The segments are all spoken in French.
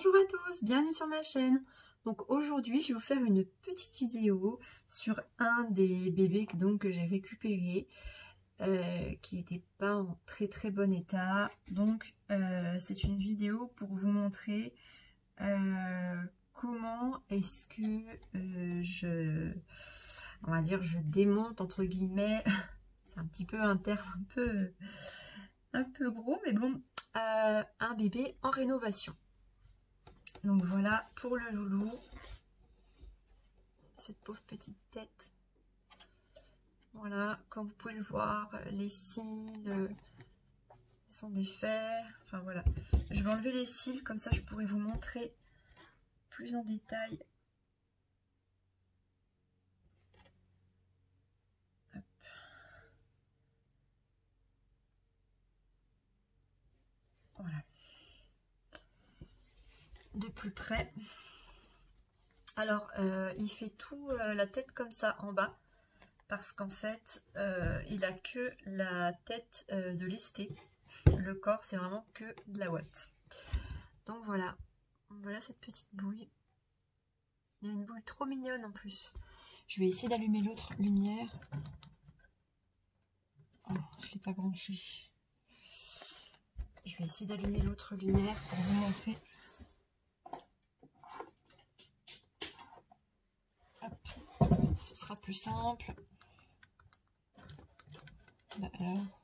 Bonjour à tous, bienvenue sur ma chaîne. Donc aujourd'hui je vais vous faire une petite vidéo sur un des bébés que j'ai récupéré, qui n'était pas en très bon état. Donc c'est une vidéo pour vous montrer comment est-ce que on va dire, je démonte entre guillemets. C'est un petit peu un terme un peu gros, mais bon, un bébé en rénovation. Donc voilà pour le loulou, cette pauvre petite tête. Voilà, comme vous pouvez le voir, les cils sont défaits. Enfin voilà, je vais enlever les cils, comme ça je pourrais vous montrer plus en détail. Hop. Voilà, de plus près. Alors il fait tout la tête comme ça en bas, parce qu'en fait il a que la tête de lesté. Le corps c'est vraiment que de la ouate. Donc voilà, voilà cette petite bouille. Il y a une bouille trop mignonne en plus. Je vais essayer d'allumer l'autre lumière. Oh, je ne l'ai pas branchée. Je vais essayer d'allumer l'autre lumière pour vous montrer. Hop. Ce sera plus simple. Bah alors.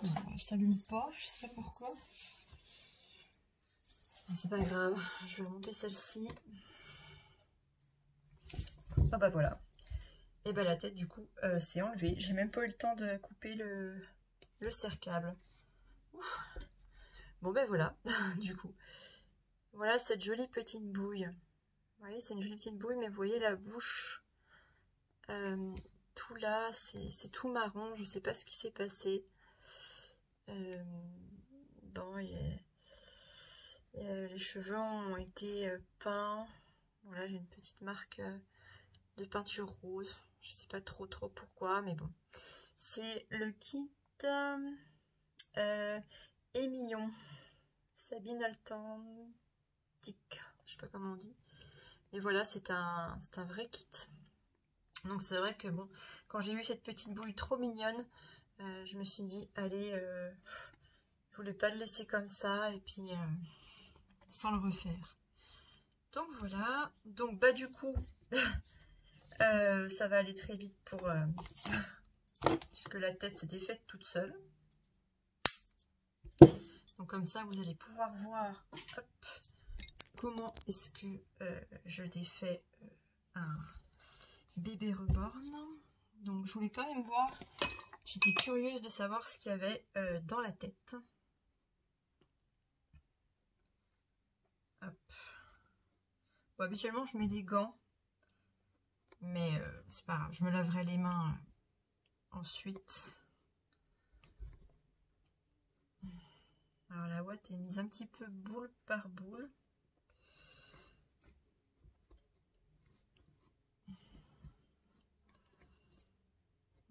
Elle ne s'allume pas, je sais pas pourquoi. C'est pas grave, je vais remonter celle-ci. Ah bah voilà. Et bah la tête du coup c'est enlevée. J'ai même pas eu le temps de couper le serre-câble. Bon ben voilà, du coup. Voilà cette jolie petite bouille. Vous voyez, c'est une jolie petite bouille, mais vous voyez la bouche. Tout là, c'est tout marron. Je sais pas ce qui s'est passé. Bon, les cheveux ont été peints. Voilà, j'ai une petite marque de peinture rose. Je sais pas trop pourquoi, mais bon. C'est le kit Émillon. Sabine Altantic. Je sais pas comment on dit. Et voilà, c'est un vrai kit. Donc c'est vrai que bon, quand j'ai eu cette petite bouille trop mignonne, je me suis dit, allez, je voulais pas le laisser comme ça, et puis sans le refaire. Donc voilà, donc bah du coup, ça va aller très vite pour puisque la tête s'est défaite toute seule. Donc comme ça, vous allez pouvoir voir hop, comment est-ce que je défais un bébé reborn. Donc je voulais quand même voir, j'étais curieuse de savoir ce qu'il y avait dans la tête. Hop. Bon, habituellement je mets des gants, mais c'est pas grave, je me laverai les mains ensuite. Alors la ouate est mise un petit peu boule par boule.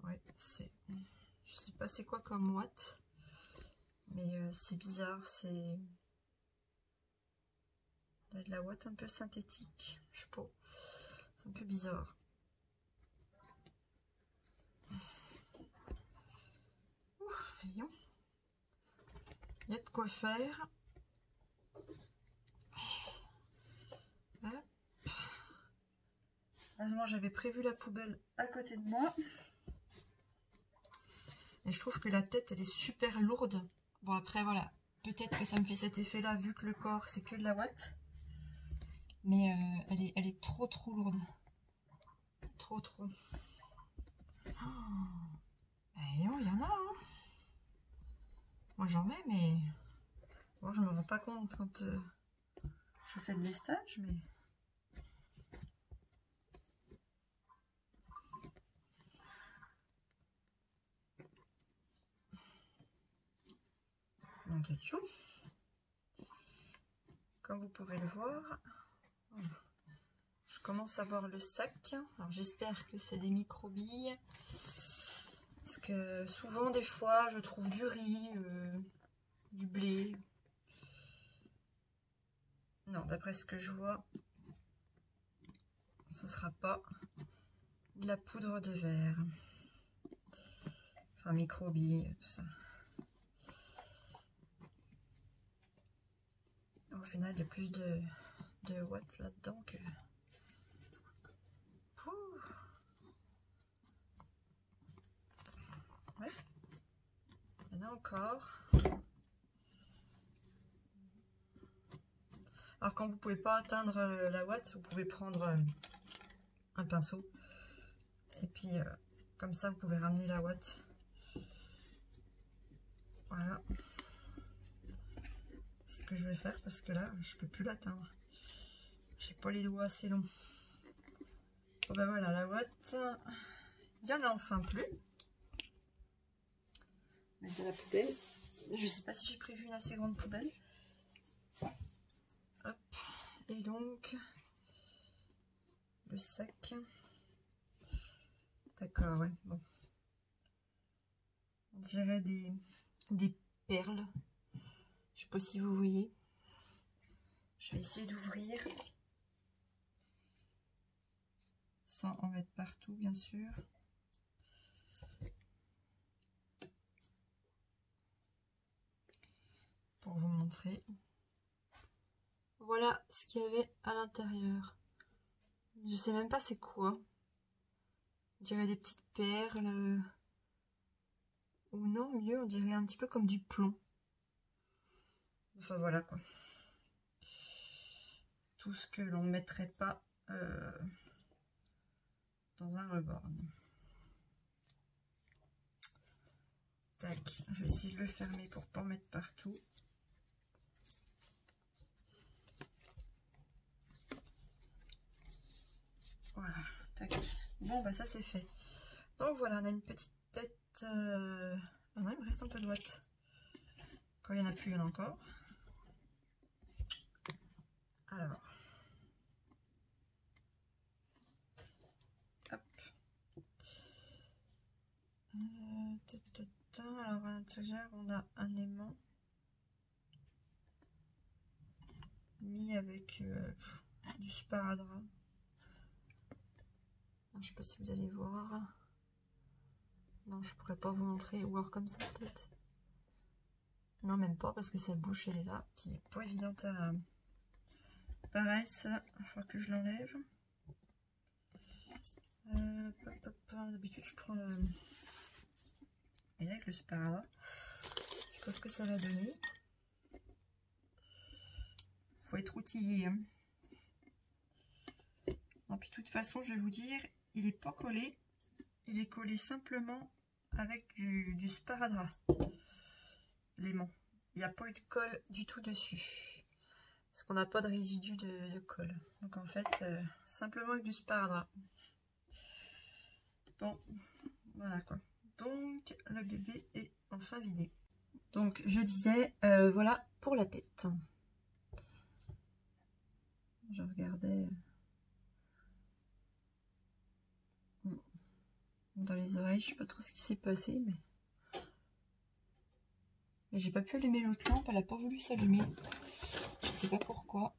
Ouais, c'est, je sais pas c'est quoi comme ouate, mais c'est bizarre, c'est de la ouate un peu synthétique, je sais pas, c'est un peu bizarre. Voyons, il y a de quoi faire. Hop. Heureusement j'avais prévu la poubelle à côté de moi. Et je trouve que la tête elle est super lourde. Bon après voilà, peut-être que ça me fait cet effet là vu que le corps c'est que de la ouate. Mais elle est trop lourde. Trop. Oh, il y en a hein. Moi j'en mets mais bon, je me rends pas compte quand je fais le lestage, mais donc dessus, comme vous pouvez le voir, je commence à voir le sac. Alors j'espère que c'est des microbilles, parce que souvent des fois je trouve du riz, du blé. Non, d'après ce que je vois, ce sera pas de la poudre de verre. Enfin, microbille, tout ça. Au final, il y a plus de watts là-dedans que... Ouh. Ouais. Il y en a encore. Alors quand vous pouvez pas atteindre la watt, vous pouvez prendre un pinceau. Et puis comme ça, vous pouvez ramener la watt. Voilà. C'est ce que je vais faire parce que là, je peux plus l'atteindre. J'ai pas les doigts assez longs. Bon ben voilà, la watt. Il y en a enfin plus. Mettre de la poubelle. Je sais pas si j'ai prévu une assez grande poubelle. Hop. Et donc, le sac. D'accord, ouais, bon. On dirait des perles. Je sais pas si vous voyez. Je vais essayer d'ouvrir. Sans en mettre partout, bien sûr. Pour vous montrer. Voilà ce qu'il y avait à l'intérieur. Je sais même pas c'est quoi. On dirait des petites perles. Ou non, mieux, on dirait un petit peu comme du plomb. Enfin voilà quoi. Tout ce que l'on ne mettrait pas dans un rebord. Tac, je vais essayer de le fermer pour pas en mettre partout. Voilà, tac. Bon bah ça c'est fait. Donc voilà, on a une petite tête. Ah non, il me reste un peu de ouate. Quand il n'y en a plus, il y en a encore. Alors. Hop. Alors à l'intérieur, on a un aimant. Mis avec du sparadrap. Je sais pas si vous allez voir. Non, je pourrais pas vous montrer. Ou alors comme ça peut-être. Non, même pas parce que sa bouche elle est là. Puis pas évidente à... Pareil, ça, il faut que je l'enlève. D'habitude, je prends le... Et avec le sparadrap, je pense que ça va donner. Faut être outillé. Hein. Et puis de toute façon, je vais vous dire, il n'est pas collé. Il est collé simplement avec du sparadrap. L'aimant. Il n'y a pas eu de colle du tout dessus. Parce qu'on n'a pas de résidu de colle. Donc en fait, simplement avec du sparadrap. Bon, voilà quoi. Donc le bébé est enfin vidé. Donc je disais, voilà pour la tête. Je regardais dans les oreilles, je sais pas trop ce qui s'est passé, mais j'ai pas pu allumer l'autre lampe, elle a pas voulu s'allumer. Je sais pas pourquoi.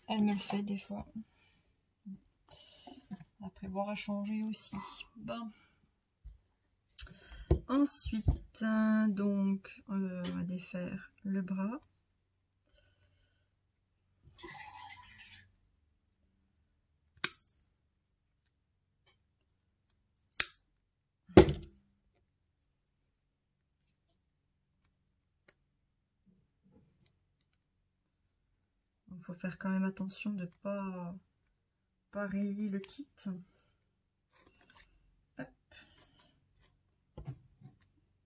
Elle me le fait des fois. À prévoir à changer aussi. Bon. Ensuite, donc, on va défaire le bras. Il faut faire quand même attention de pas rayer le kit. Hop.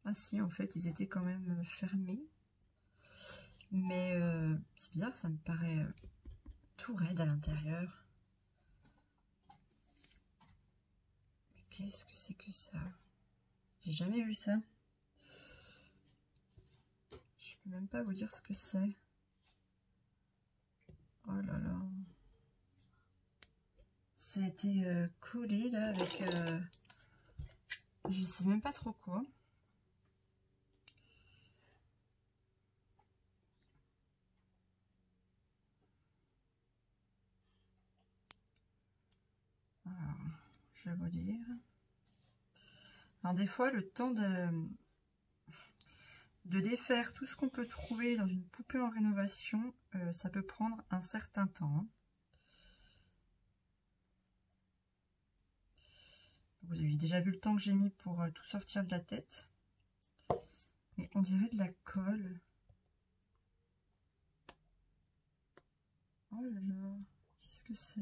Ah si, en fait, ils étaient quand même fermés. Mais c'est bizarre, ça me paraît tout raide à l'intérieur. Qu'est-ce que c'est que ça? J'ai jamais vu ça. Je peux même pas vous dire ce que c'est. Oh là là. Ça a été collé là avec... je sais même pas trop quoi. je vais vous dire. Alors des fois, le temps de défaire tout ce qu'on peut trouver dans une poupée en rénovation, ça peut prendre un certain temps. Vous avez déjà vu le temps que j'ai mis pour tout sortir de la tête. Mais on dirait de la colle. Oh là là, qu'est-ce que c'est?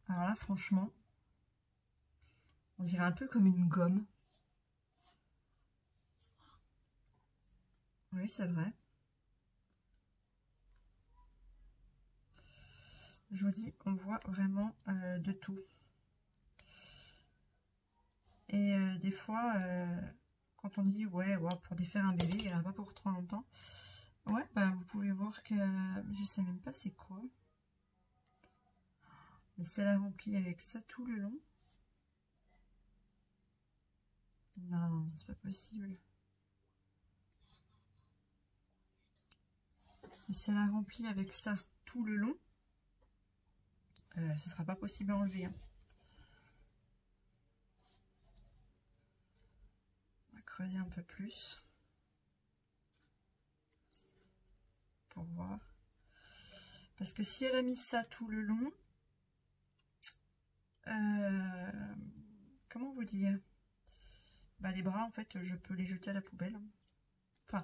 Alors là, franchement, on dirait un peu comme une gomme. Oui, c'est vrai. Je vous dis, on voit vraiment de tout. Et des fois, quand on dit ouais, pour défaire un bébé, pas pour trop longtemps, ouais, bah, vous pouvez voir que je sais même pas c'est quoi. Mais si elle a rempli avec ça tout le long. Non, c'est pas possible. Et si elle a rempli avec ça tout le long, ce sera pas possible à enlever. Hein. On va creuser un peu plus pour voir. Parce que si elle a mis ça tout le long, comment vous dire? Bah, les bras, en fait, je peux les jeter à la poubelle. Enfin,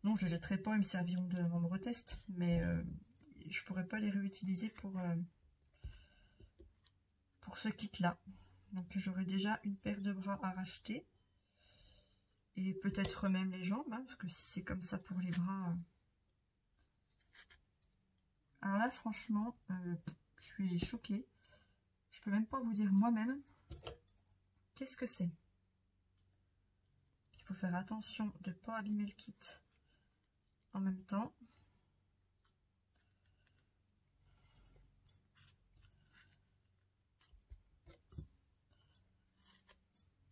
non, je les jetterai pas, ils me serviront de membre test, mais je pourrais pas les réutiliser pour ce kit-là. Donc j'aurai déjà une paire de bras à racheter. Et peut-être même les jambes, hein, parce que si c'est comme ça pour les bras... Alors là, franchement, je suis choquée. Je peux même pas vous dire moi-même qu'est-ce que c'est. Il faut faire attention de ne pas abîmer le kit en même temps.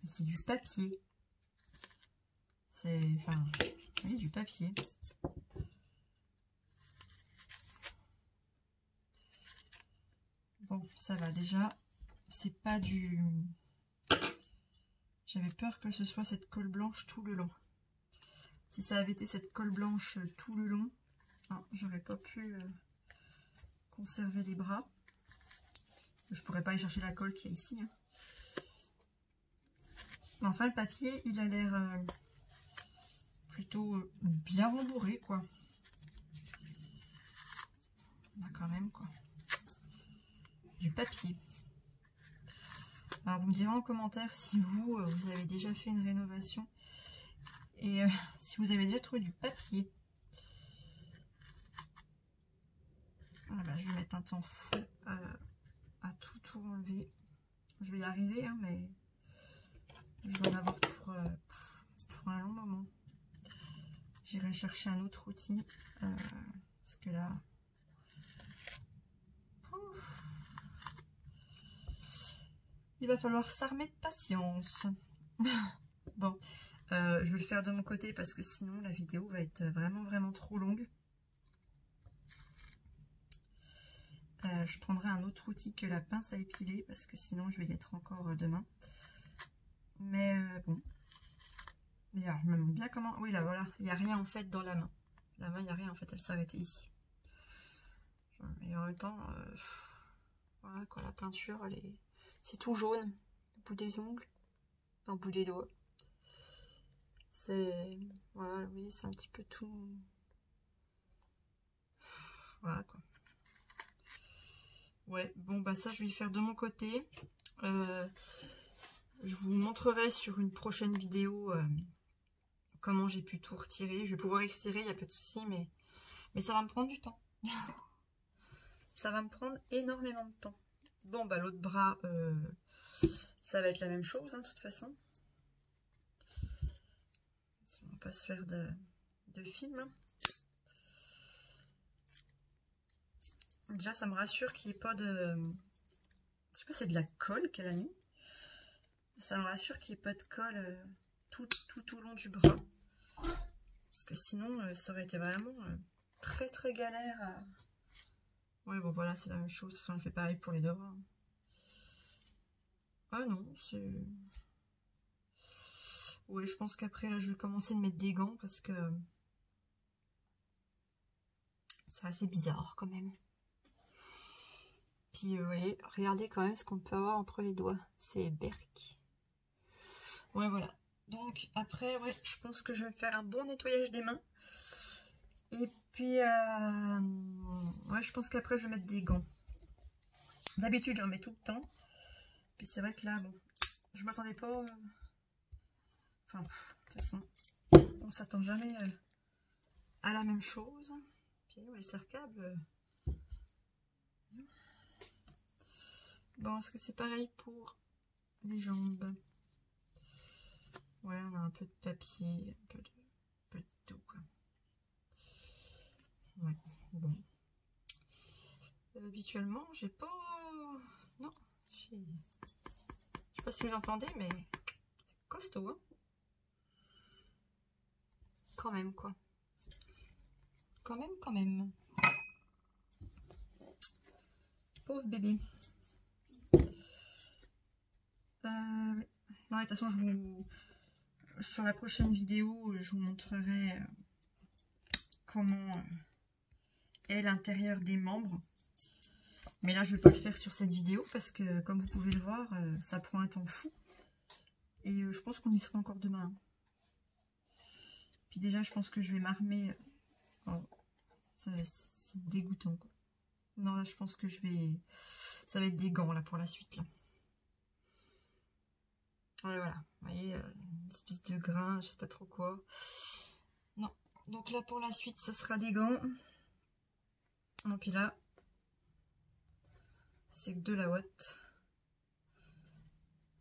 C'est du papier. C'est... Enfin, oui, du papier. Bon, ça va déjà. C'est pas du... J'avais peur que ce soit cette colle blanche tout le long. Si ça avait été cette colle blanche tout le long, j'aurais pas pu conserver les bras. Je pourrais pas aller chercher la colle qu'il y a ici. Hein. Mais enfin, le papier, il a l'air plutôt bien rembourré, quoi. On a quand même, quoi. Du papier. Alors, vous me direz en commentaire si vous avez déjà fait une rénovation et si vous avez déjà trouvé du papier. Ah bah, je vais mettre un temps fou à tout enlever. Je vais y arriver, hein, mais je vais en avoir pour un long moment. J'irai chercher un autre outil parce que là... Il va falloir s'armer de patience. Bon, je vais le faire de mon côté parce que sinon la vidéo va être vraiment trop longue. Je prendrai un autre outil que la pince à épiler parce que sinon je vais y être encore demain. Mais bon. Alors, je me demande bien comment... Oui, là, voilà. Il n'y a rien en fait dans la main. La main, il n'y a rien en fait. Elle s'arrêtait ici. Et en même temps, voilà quoi, la peinture, elle est... C'est tout jaune. Au bout des ongles. Enfin, au bout des doigts. C'est... Voilà, oui, c'est un petit peu tout... Voilà quoi. Ouais, bon bah ça je vais y faire de mon côté. Je vous montrerai sur une prochaine vidéo comment j'ai pu tout retirer. Je vais pouvoir y retirer, il n'y a pas de souci, mais ça va me prendre du temps. Ça va me prendre énormément de temps. Bon bah l'autre bras, ça va être la même chose, hein, de toute façon. On va pas se faire de film. Hein. Déjà ça me rassure qu'il n'y ait pas de... Je sais pas, c'est de la colle qu'elle a mis. Ça me rassure qu'il n'y ait pas de colle tout au long du bras. Parce que sinon, ça aurait été vraiment très galère Ouais, bon, voilà, c'est la même chose. Ça, on fait pareil pour les doigts. Ah non, c'est... Ouais, je pense qu'après, là, je vais commencer à mettre des gants parce que... c'est assez bizarre, quand même. Puis, vous voyez, regardez quand même ce qu'on peut avoir entre les doigts. C'est berk. Ouais, voilà. Donc, après, ouais, je pense que je vais faire un bon nettoyage des mains. Et puis, ouais, je pense qu'après, je vais mettre des gants. D'habitude, j'en mets tout le temps. Puis c'est vrai que là, bon, je m'attendais pas... Enfin, de toute façon, on s'attend jamais à la même chose. Puis, les serre-câbles... Bon, est-ce que c'est pareil pour les jambes? Ouais, on a un peu de papier, un peu de tout, quoi. Ouais, bon. Habituellement, j'ai pas... Non, je sais pas si vous entendez, mais c'est costaud, hein. Quand même, quoi. Quand même. Pauvre bébé. Non, de toute façon, sur la prochaine vidéo, je vous montrerai comment est l'intérieur des membres. Mais là, je ne vais pas le faire sur cette vidéo parce que, comme vous pouvez le voir, ça prend un temps fou. Et je pense qu'on y sera encore demain. Puis déjà, je pense que je vais m'armer. Oh, c'est dégoûtant, quoi. Non, là, je pense que ça va être des gants, là, pour la suite, là. Ouais, voilà. Vous voyez, une espèce de grain, je sais pas trop quoi. Non. Donc là, pour la suite, ce sera des gants. Et puis là, c'est que de la ouate.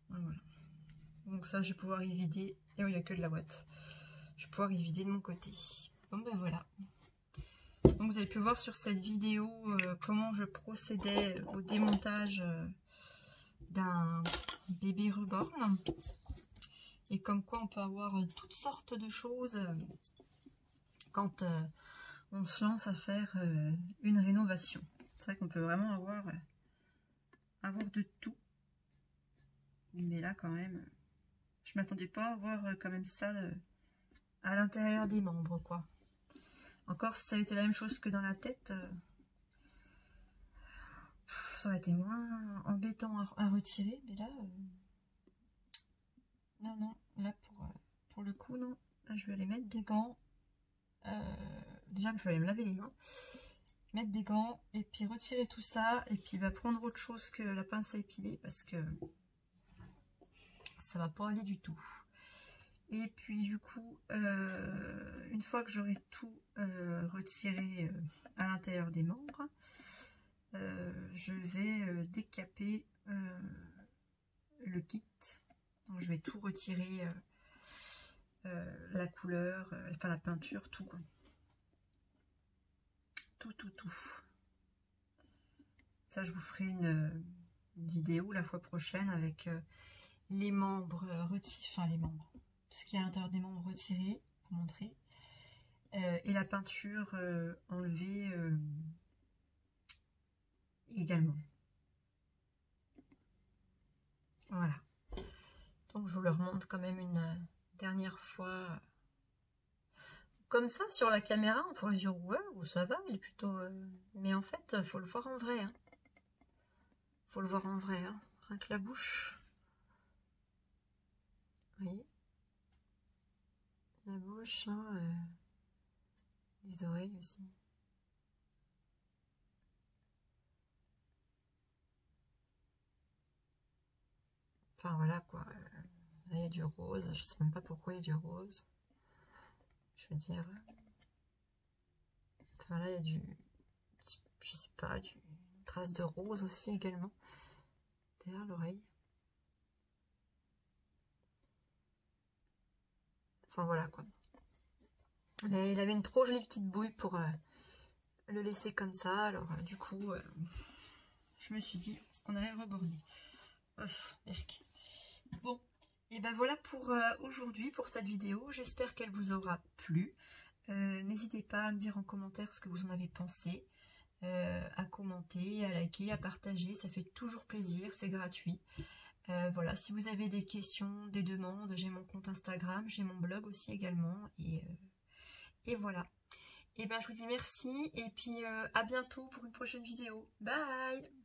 Voilà. Donc ça, je vais pouvoir y vider. Et oui, il n'y a que de la ouate. Je vais pouvoir y vider de mon côté. Bon, ben voilà. Donc vous avez pu voir sur cette vidéo comment je procédais au démontage d'un bébé reborn. Et comme quoi on peut avoir toutes sortes de choses quand on se lance à faire une rénovation. C'est vrai qu'on peut vraiment avoir de tout. Mais là quand même, je m'attendais pas à voir quand même ça à l'intérieur des membres, quoi. Encore si ça avait été la même chose que dans la tête, ça aurait été moins embêtant à retirer. Mais là, non, là pour le coup, non. Là, je vais aller mettre des gants. Déjà, je vais aller me laver les mains. Mettre des gants et puis retirer tout ça. Et puis, prendre autre chose que la pince à épiler parce que ça va pas aller du tout. Et puis, du coup, une fois que j'aurai tout retiré à l'intérieur des membres, je vais décaper le kit. Donc, je vais tout retirer, la couleur, enfin la peinture, tout. Tout. Ça, je vous ferai une vidéo la fois prochaine avec les membres retirés, enfin les membres, tout ce qui est à l'intérieur des membres retirés, pour montrer. Et la peinture enlevée également. Voilà. Donc je vous le remonte quand même une dernière fois. Comme ça, sur la caméra, on pourrait se dire ouais, ça va, il est plutôt... Mais en fait, il faut le voir en vrai. Hein. Faut le voir en vrai. Hein. Rien que la bouche. Vous voyez, la bouche, hein, les oreilles aussi. Enfin voilà quoi. Là il y a du rose. Je sais même pas pourquoi il y a du rose. Je veux dire. Enfin là il y a je sais pas, une trace de rose aussi également. Derrière l'oreille. Enfin voilà quoi. Et il avait une trop jolie petite bouille pour le laisser comme ça. Alors du coup, je me suis dit qu'on allait reborner. Bon, et ben voilà pour aujourd'hui, pour cette vidéo. J'espère qu'elle vous aura plu. N'hésitez pas à me dire en commentaire ce que vous en avez pensé. à commenter, à liker, à partager. Ça fait toujours plaisir, c'est gratuit. Voilà, si vous avez des questions, des demandes, j'ai mon compte Instagram, j'ai mon blog aussi également. Et voilà. Et ben je vous dis merci et puis à bientôt pour une prochaine vidéo. Bye!